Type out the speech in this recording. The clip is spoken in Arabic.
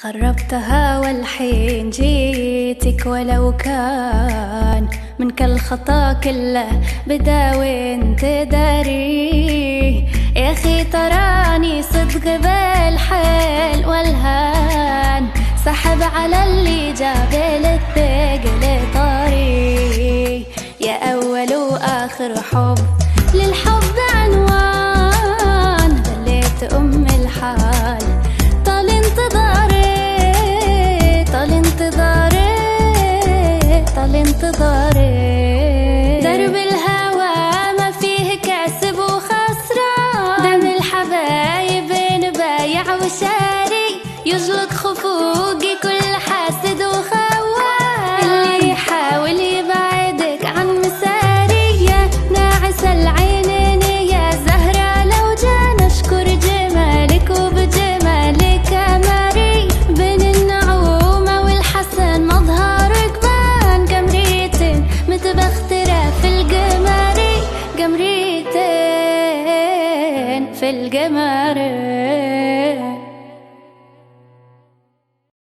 خربتها والحين جيتك، ولو كان من كل خطا كله بدا وانت داري. يا اخي تراني صدق بالحيل والهان، سحب على اللي جاب للثقل طاري. يا اول واخر حب للحب عنوان، ظليت ام الحال طال انتظاري، طال انتظاري، طال انتظاري. درب الهوى ما فيه كسب وخسران، دم الحبايب بايع وشاري، يجلط خفوقي كل حاسد وخوان. اللي يحاول يبعدك عن مساري، يا ناعس العينين يا زهرة، لو جانا اشكر جمالك وبجمالك اماري. بين النعومة والحسن مظهرك بان، قمريتين متبخترة في القماري، قمريتين في القماري.